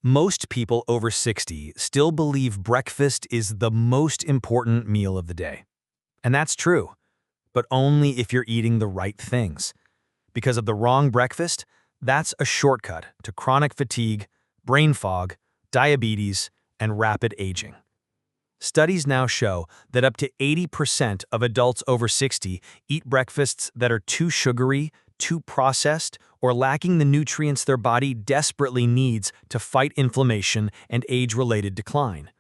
Most people over 60 still believe breakfast is the most important meal of the day. And that's true, but only if you're eating the right things. Because of the wrong breakfast, that's a shortcut to chronic fatigue, brain fog, diabetes, and rapid aging. Studies now show that up to 80% of adults over 60 eat breakfasts that are too sugary, too processed, or lacking the nutrients their body desperately needs to fight inflammation and age-related decline.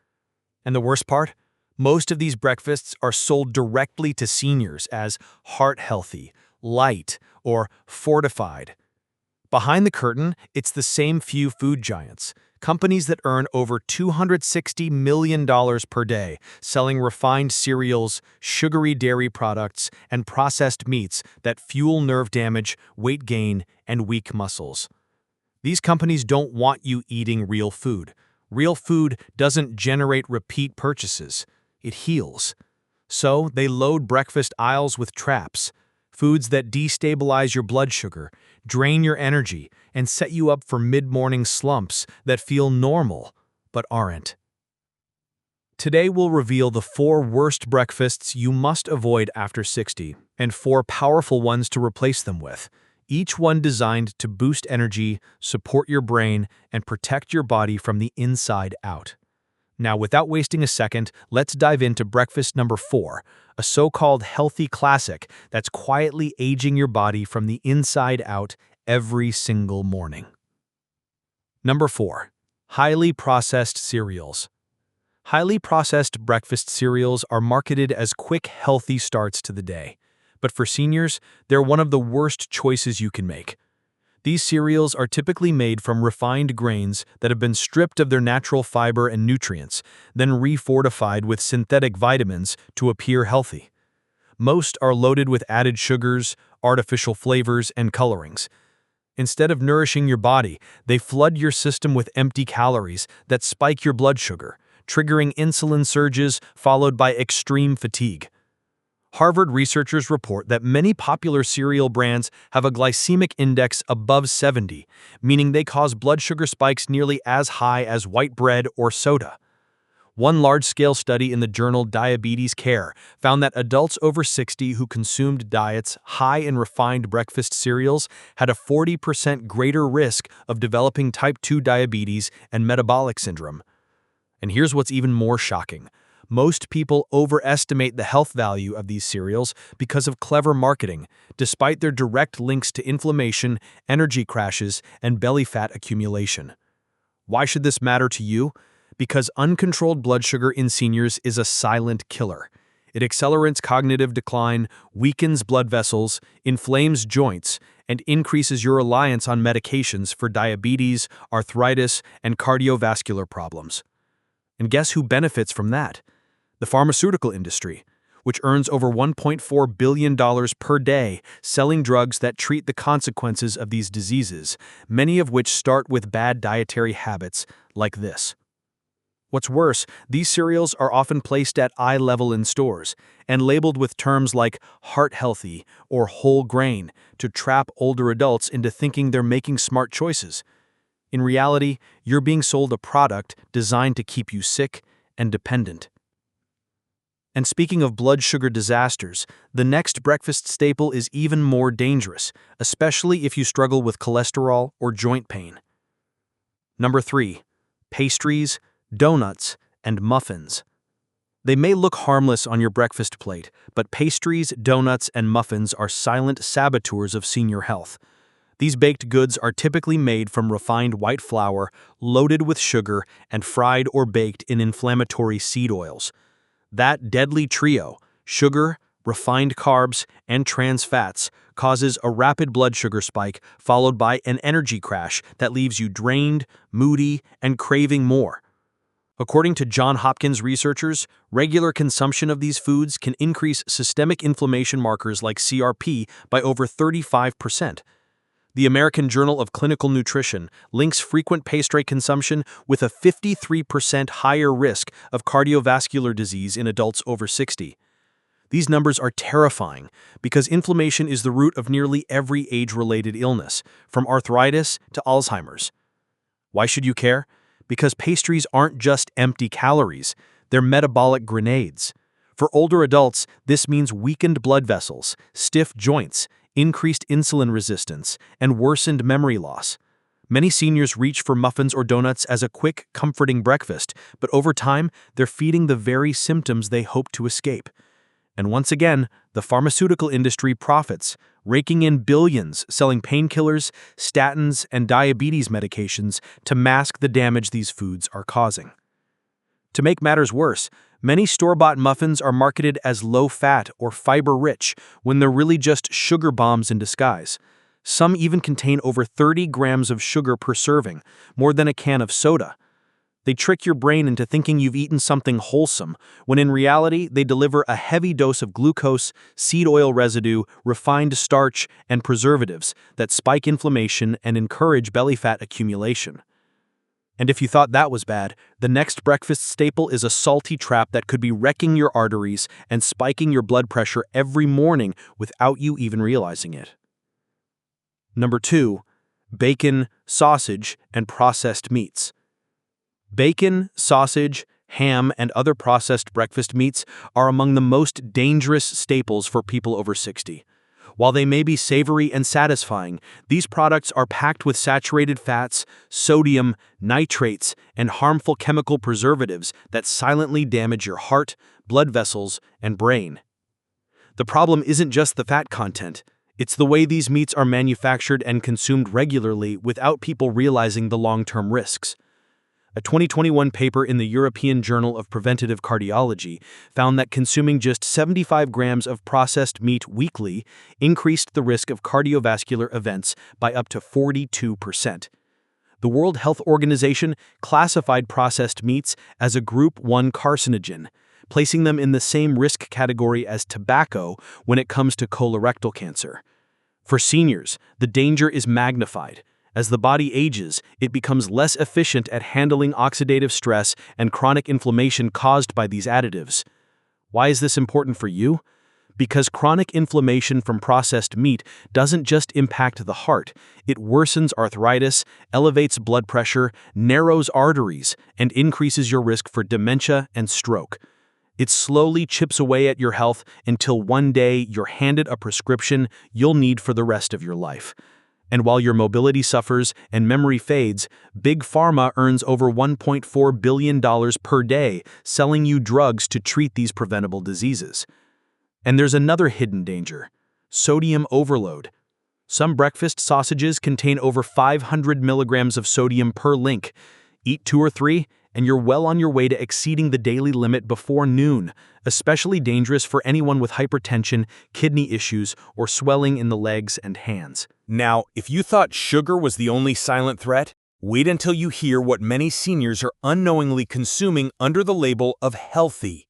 And the worst part? Most of these breakfasts are sold directly to seniors as heart-healthy, light, or fortified. Behind the curtain, it's the same few food giants, companies that earn over $260 million per day, selling refined cereals, sugary dairy products, and processed meats that fuel nerve damage, weight gain, and weak muscles. These companies don't want you eating real food. Real food doesn't generate repeat purchases. It heals. So they load breakfast aisles with traps, foods that destabilize your blood sugar, drain your energy, and set you up for mid-morning slumps that feel normal, but aren't. Today we'll reveal the 4 worst breakfasts you must avoid after 60, and 4 powerful ones to replace them with, each one designed to boost energy, support your brain, and protect your body from the inside out. Now, without wasting a second, let's dive into breakfast number 4, a so-called healthy classic that's quietly aging your body from the inside out every single morning. Number 4. Highly processed cereals. Highly processed breakfast cereals are marketed as quick, healthy starts to the day. But for seniors, they're one of the worst choices you can make. These cereals are typically made from refined grains that have been stripped of their natural fiber and nutrients, then refortified with synthetic vitamins to appear healthy. Most are loaded with added sugars, artificial flavors, and colorings. Instead of nourishing your body, they flood your system with empty calories that spike your blood sugar, triggering insulin surges followed by extreme fatigue. Harvard researchers report that many popular cereal brands have a glycemic index above 70, meaning they cause blood sugar spikes nearly as high as white bread or soda. One large-scale study in the journal Diabetes Care found that adults over 60 who consumed diets high in refined breakfast cereals had a 40% greater risk of developing type 2 diabetes and metabolic syndrome. And here's what's even more shocking. Most people overestimate the health value of these cereals because of clever marketing, despite their direct links to inflammation, energy crashes, and belly fat accumulation. Why should this matter to you? Because uncontrolled blood sugar in seniors is a silent killer. It accelerates cognitive decline, weakens blood vessels, inflames joints, and increases your reliance on medications for diabetes, arthritis, and cardiovascular problems. And guess who benefits from that? The pharmaceutical industry, which earns over $1.4 billion per day selling drugs that treat the consequences of these diseases, many of which start with bad dietary habits like this. What's worse, these cereals are often placed at eye level in stores and labeled with terms like heart-healthy or whole grain to trap older adults into thinking they're making smart choices. In reality, you're being sold a product designed to keep you sick and dependent. And speaking of blood sugar disasters, the next breakfast staple is even more dangerous, especially if you struggle with cholesterol or joint pain. Number 3. Pastries, donuts, and muffins. They may look harmless on your breakfast plate, but pastries, donuts, and muffins are silent saboteurs of senior health. These baked goods are typically made from refined white flour, loaded with sugar, and fried or baked in inflammatory seed oils. That deadly trio, sugar, refined carbs, and trans fats, causes a rapid blood sugar spike followed by an energy crash that leaves you drained, moody, and craving more. According to Johns Hopkins researchers, regular consumption of these foods can increase systemic inflammation markers like CRP by over 35%. The American Journal of Clinical Nutrition links frequent pastry consumption with a 53% higher risk of cardiovascular disease in adults over 60. These numbers are terrifying because inflammation is the root of nearly every age-related illness, from arthritis to Alzheimer's. Why should you care? because pastries aren't just empty calories, they're metabolic grenades. For older adults, this means weakened blood vessels, stiff joints, increased insulin resistance, and worsened memory loss. Many seniors reach for muffins or donuts as a quick, comforting breakfast, but over time, they're feeding the very symptoms they hope to escape. And once again, the pharmaceutical industry profits, raking in billions selling painkillers, statins, and diabetes medications to mask the damage these foods are causing. To make matters worse, many store-bought muffins are marketed as low-fat or fiber-rich when they're really just sugar bombs in disguise. Some even contain over 30 grams of sugar per serving, more than a can of soda. They trick your brain into thinking you've eaten something wholesome, when in reality they deliver a heavy dose of glucose, seed oil residue, refined starch, and preservatives that spike inflammation and encourage belly fat accumulation. And if you thought that was bad, the next breakfast staple is a salty trap that could be wrecking your arteries and spiking your blood pressure every morning without you even realizing it. Number 2, bacon, sausage, and processed meats. Bacon, sausage, ham, and other processed breakfast meats are among the most dangerous staples for people over 60. While they may be savory and satisfying, these products are packed with saturated fats, sodium, nitrates, and harmful chemical preservatives that silently damage your heart, blood vessels, and brain. The problem isn't just the fat content. It's the way these meats are manufactured and consumed regularly without people realizing the long-term risks. A 2021 paper in the European Journal of Preventive Cardiology found that consuming just 75 grams of processed meat weekly increased the risk of cardiovascular events by up to 42%. The World Health Organization classified processed meats as a Group 1 carcinogen, placing them in the same risk category as tobacco when it comes to colorectal cancer. For seniors, the danger is magnified. As the body ages, it becomes less efficient at handling oxidative stress and chronic inflammation caused by these additives. Why is this important for you? Because chronic inflammation from processed meat doesn't just impact the heart, it worsens arthritis, elevates blood pressure, narrows arteries, and increases your risk for dementia and stroke. It slowly chips away at your health until one day you're handed a prescription you'll need for the rest of your life. And while your mobility suffers and memory fades, Big Pharma earns over $1.4 billion per day selling you drugs to treat these preventable diseases. And there's another hidden danger: sodium overload. Some breakfast sausages contain over 500 milligrams of sodium per link. Eat 2 or 3, and you're well on your way to exceeding the daily limit before noon, especially dangerous for anyone with hypertension, kidney issues, or swelling in the legs and hands. Now, if you thought sugar was the only silent threat, wait until you hear what many seniors are unknowingly consuming under the label of healthy.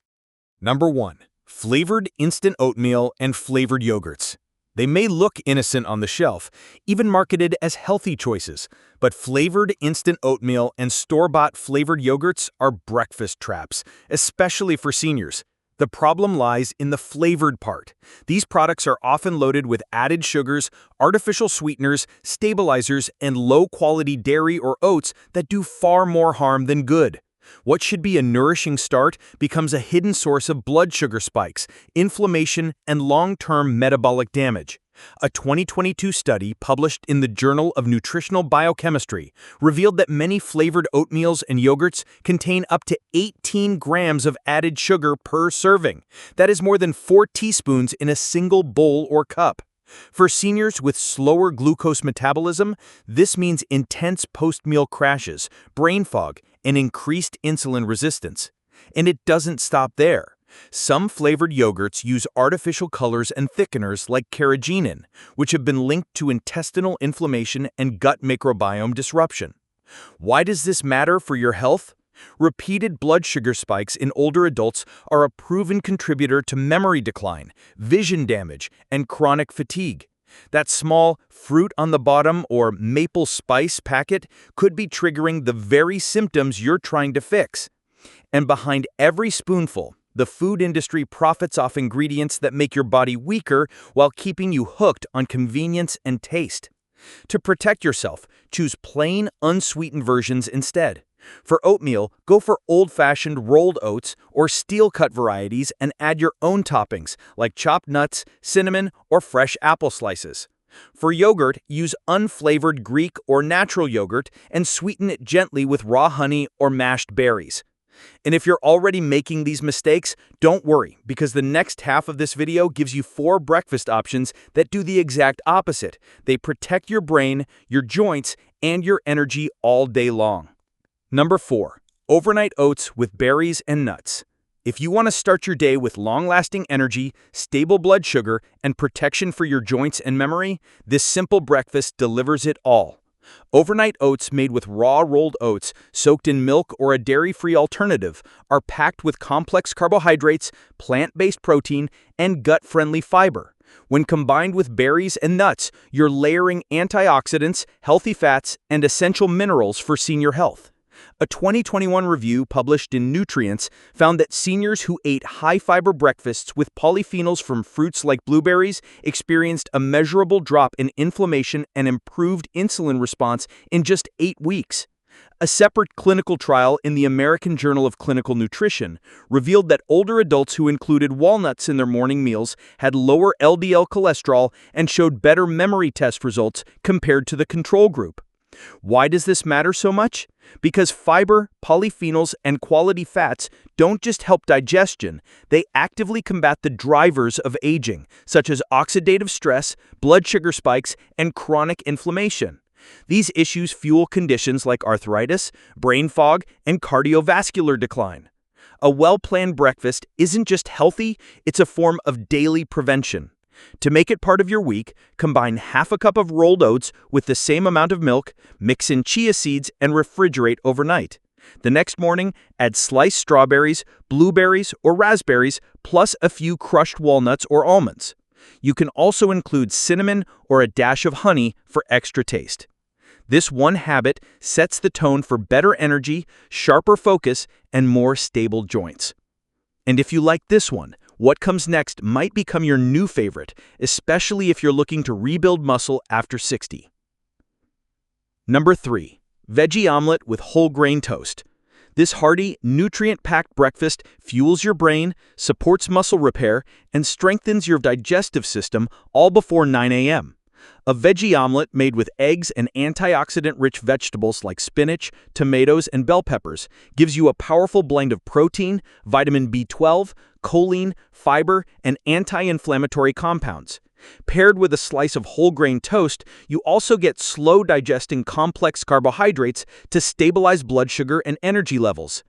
Number 1. Flavored instant oatmeal and flavored yogurts. They may look innocent on the shelf, even marketed as healthy choices, but flavored instant oatmeal and store-bought flavored yogurts are breakfast traps, especially for seniors. The problem lies in the flavored part. These products are often loaded with added sugars, artificial sweeteners, stabilizers, and low-quality dairy or oats that do far more harm than good. What should be a nourishing start becomes a hidden source of blood sugar spikes, inflammation, and long-term metabolic damage. A 2022 study published in the Journal of Nutritional Biochemistry revealed that many flavored oatmeals and yogurts contain up to 18 grams of added sugar per serving. That is more than 4 teaspoons in a single bowl or cup. For seniors with slower glucose metabolism, this means intense post-meal crashes, brain fog, and increased insulin resistance. And it doesn't stop there. Some flavored yogurts use artificial colors and thickeners like carrageenan, which have been linked to intestinal inflammation and gut microbiome disruption. Why does this matter for your health? Repeated blood sugar spikes in older adults are a proven contributor to memory decline, vision damage, and chronic fatigue. That small fruit on the bottom or maple spice packet could be triggering the very symptoms you're trying to fix. And behind every spoonful, the food industry profits off ingredients that make your body weaker while keeping you hooked on convenience and taste. To protect yourself, choose plain, unsweetened versions instead. For oatmeal, go for old-fashioned rolled oats or steel-cut varieties and add your own toppings like chopped nuts, cinnamon, or fresh apple slices. For yogurt, use unflavored Greek or natural yogurt and sweeten it gently with raw honey or mashed berries. And if you're already making these mistakes, don't worry, because the next half of this video gives you 4 breakfast options that do the exact opposite. They protect your brain, your joints, and your energy all day long. Number 4. Overnight oats with berries and nuts. If you want to start your day with long-lasting energy, stable blood sugar, and protection for your joints and memory, this simple breakfast delivers it all. Overnight oats made with raw rolled oats, soaked in milk or a dairy-free alternative, are packed with complex carbohydrates, plant-based protein, and gut-friendly fiber. When combined with berries and nuts, you're layering antioxidants, healthy fats, and essential minerals for senior health. A 2021 review published in Nutrients found that seniors who ate high-fiber breakfasts with polyphenols from fruits like blueberries experienced a measurable drop in inflammation and improved insulin response in just 8 weeks. A separate clinical trial in the American Journal of Clinical Nutrition revealed that older adults who included walnuts in their morning meals had lower LDL cholesterol and showed better memory test results compared to the control group. Why does this matter so much? Because fiber, polyphenols, and quality fats don't just help digestion, they actively combat the drivers of aging, such as oxidative stress, blood sugar spikes, and chronic inflammation. These issues fuel conditions like arthritis, brain fog, and cardiovascular decline. A well-planned breakfast isn't just healthy, it's a form of daily prevention. To make it part of your week, combine half a cup of rolled oats with the same amount of milk, mix in chia seeds, and refrigerate overnight. The next morning, add sliced strawberries, blueberries, or raspberries, plus a few crushed walnuts or almonds. You can also include cinnamon or a dash of honey for extra taste. This one habit sets the tone for better energy, sharper focus, and more stable joints. And if you like this one, what comes next might become your new favorite, especially if you're looking to rebuild muscle after 60. Number 3. Veggie omelet with whole grain toast. This hearty, nutrient-packed breakfast fuels your brain, supports muscle repair, and strengthens your digestive system all before 9 a.m. A veggie omelet made with eggs and antioxidant-rich vegetables like spinach, tomatoes, and bell peppers gives you a powerful blend of protein, vitamin B12, choline, fiber, and anti-inflammatory compounds. Paired with a slice of whole grain toast, you also get slow-digesting complex carbohydrates to stabilize blood sugar and energy levels.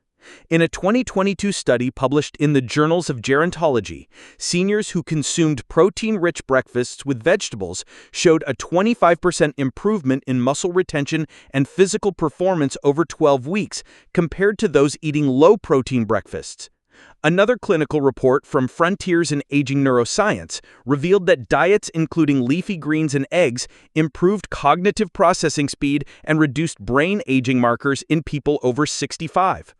In a 2022 study published in the Journals of Gerontology, seniors who consumed protein-rich breakfasts with vegetables showed a 25% improvement in muscle retention and physical performance over 12 weeks compared to those eating low-protein breakfasts. Another clinical report from Frontiers in Aging Neuroscience revealed that diets including leafy greens and eggs improved cognitive processing speed and reduced brain aging markers in people over 65.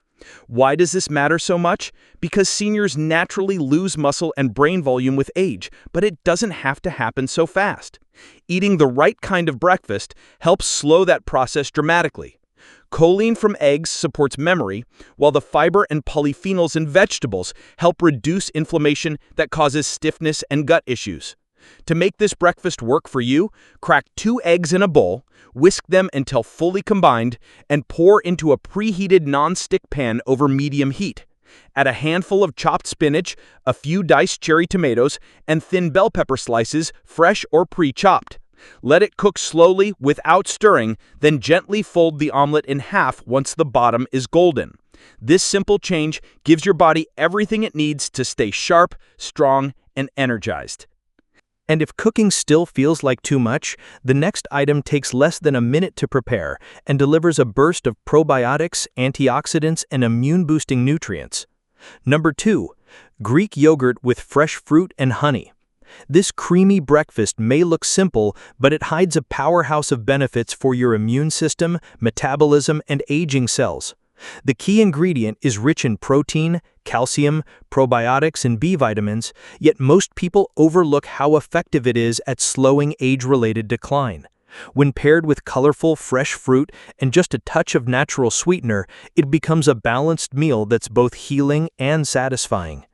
Why does this matter so much? Because seniors naturally lose muscle and brain volume with age, but it doesn't have to happen so fast. Eating the right kind of breakfast helps slow that process dramatically. Choline from eggs supports memory, while the fiber and polyphenols in vegetables help reduce inflammation that causes stiffness and gut issues. To make this breakfast work for you, crack 2 eggs in a bowl, whisk them until fully combined, and pour into a preheated non-stick pan over medium heat. Add a handful of chopped spinach, a few diced cherry tomatoes, and thin bell pepper slices, fresh or pre-chopped. Let it cook slowly without stirring, then gently fold the omelet in half once the bottom is golden. This simple change gives your body everything it needs to stay sharp, strong, and energized. And if cooking still feels like too much, the next item takes less than a minute to prepare and delivers a burst of probiotics, antioxidants, and immune-boosting nutrients. Number 2. Greek yogurt with fresh fruit and honey. This creamy breakfast may look simple, but it hides a powerhouse of benefits for your immune system, metabolism, and aging cells. The key ingredient is rich in protein, calcium, probiotics, and B vitamins, yet most people overlook how effective it is at slowing age-related decline. When paired with colorful, fresh fruit and just a touch of natural sweetener, it becomes a balanced meal that's both healing and satisfying.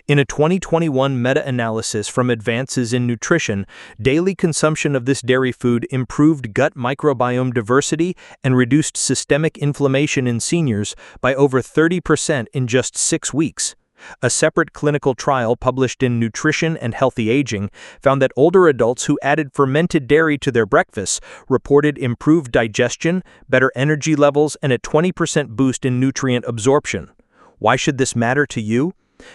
In a 2021 meta-analysis from Advances in Nutrition, daily consumption of this dairy food improved gut microbiome diversity and reduced systemic inflammation in seniors by over 30% in just 6 weeks. A separate clinical trial published in Nutrition and Healthy Aging found that older adults who added fermented dairy to their breakfasts reported improved digestion, better energy levels, and a 20% boost in nutrient absorption. Why should this matter to you?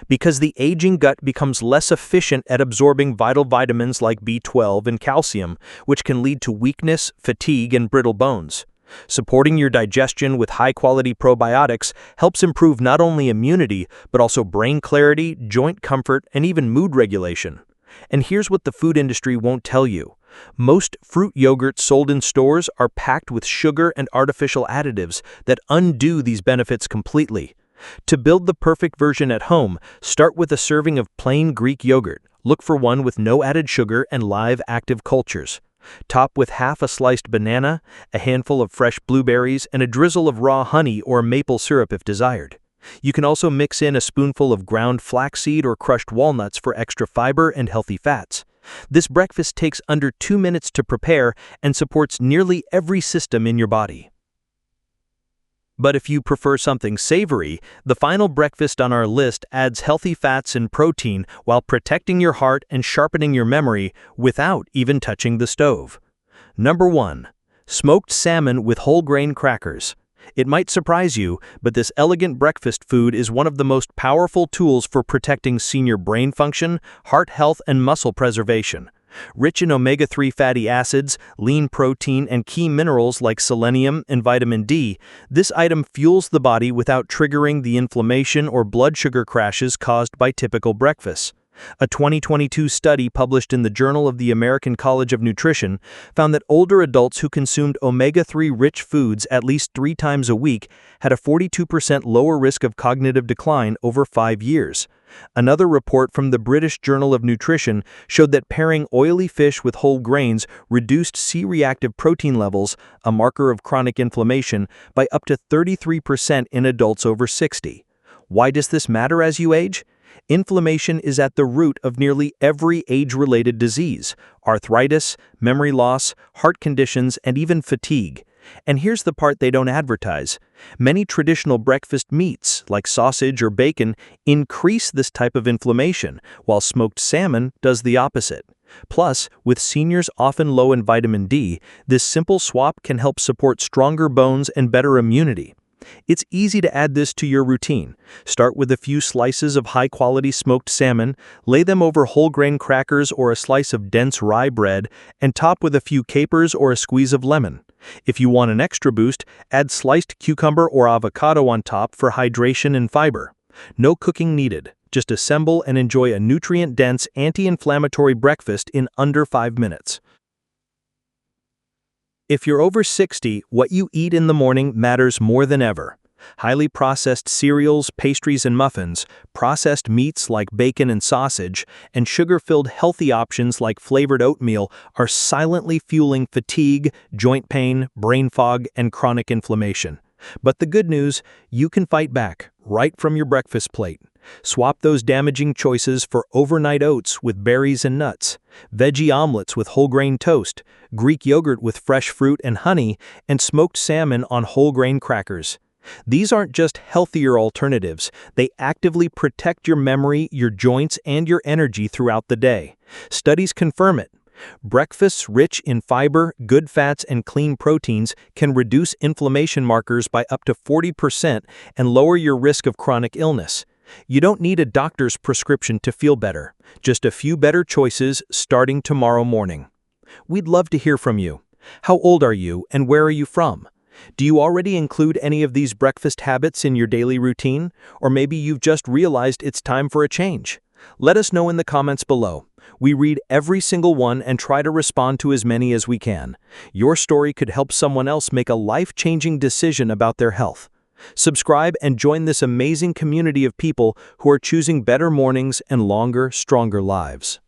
Because the aging gut becomes less efficient at absorbing vital vitamins like B12 and calcium, which can lead to weakness, fatigue, and brittle bones. Supporting your digestion with high-quality probiotics helps improve not only immunity, but also brain clarity, joint comfort, and even mood regulation. And here's what the food industry won't tell you. Most fruit yogurts sold in stores are packed with sugar and artificial additives that undo these benefits completely. To build the perfect version at home, start with a serving of plain Greek yogurt. Look for one with no added sugar and live active cultures. Top with half a sliced banana, a handful of fresh blueberries, and a drizzle of raw honey or maple syrup if desired. You can also mix in a spoonful of ground flaxseed or crushed walnuts for extra fiber and healthy fats. This breakfast takes under 2 minutes to prepare and supports nearly every system in your body. But if you prefer something savory, the final breakfast on our list adds healthy fats and protein while protecting your heart and sharpening your memory without even touching the stove. Number 1. Smoked salmon with whole grain crackers. It might surprise you, but this elegant breakfast food is one of the most powerful tools for protecting senior brain function, heart health, and muscle preservation. Rich in omega-3 fatty acids, lean protein, and key minerals like selenium and vitamin D, this item fuels the body without triggering the inflammation or blood sugar crashes caused by typical breakfasts. A 2022 study published in the Journal of the American College of Nutrition found that older adults who consumed omega-3 rich foods at least 3 times a week had a 42% lower risk of cognitive decline over 5 years. Another report from the British Journal of Nutrition showed that pairing oily fish with whole grains reduced C-reactive protein levels, a marker of chronic inflammation, by up to 33% in adults over 60. Why does this matter as you age? Inflammation is at the root of nearly every age-related disease: arthritis, memory loss, heart conditions, and even fatigue. And here's the part they don't advertise. Many traditional breakfast meats, like sausage or bacon, increase this type of inflammation, while smoked salmon does the opposite. Plus, with seniors often low in vitamin D, this simple swap can help support stronger bones and better immunity. It's easy to add this to your routine. Start with a few slices of high-quality smoked salmon, lay them over whole grain crackers or a slice of dense rye bread, and top with a few capers or a squeeze of lemon. If you want an extra boost, add sliced cucumber or avocado on top for hydration and fiber. No cooking needed. Just assemble and enjoy a nutrient-dense, anti-inflammatory breakfast in under 5 minutes. If you're over 60, what you eat in the morning matters more than ever. Highly processed cereals, pastries, and muffins, processed meats like bacon and sausage, and sugar-filled healthy options like flavored oatmeal are silently fueling fatigue, joint pain, brain fog, and chronic inflammation. But the good news, you can fight back, right from your breakfast plate. Swap those damaging choices for overnight oats with berries and nuts, veggie omelets with whole grain toast, Greek yogurt with fresh fruit and honey, and smoked salmon on whole grain crackers. These aren't just healthier alternatives, they actively protect your memory, your joints, and your energy throughout the day. Studies confirm it. Breakfasts rich in fiber, good fats, and clean proteins can reduce inflammation markers by up to 40% and lower your risk of chronic illness. You don't need a doctor's prescription to feel better, just a few better choices starting tomorrow morning. We'd love to hear from you. How old are you and where are you from? Do you already include any of these breakfast habits in your daily routine? Or maybe you've just realized it's time for a change? Let us know in the comments below. We read every single one and try to respond to as many as we can. Your story could help someone else make a life-changing decision about their health. Subscribe and join this amazing community of people who are choosing better mornings and longer, stronger lives.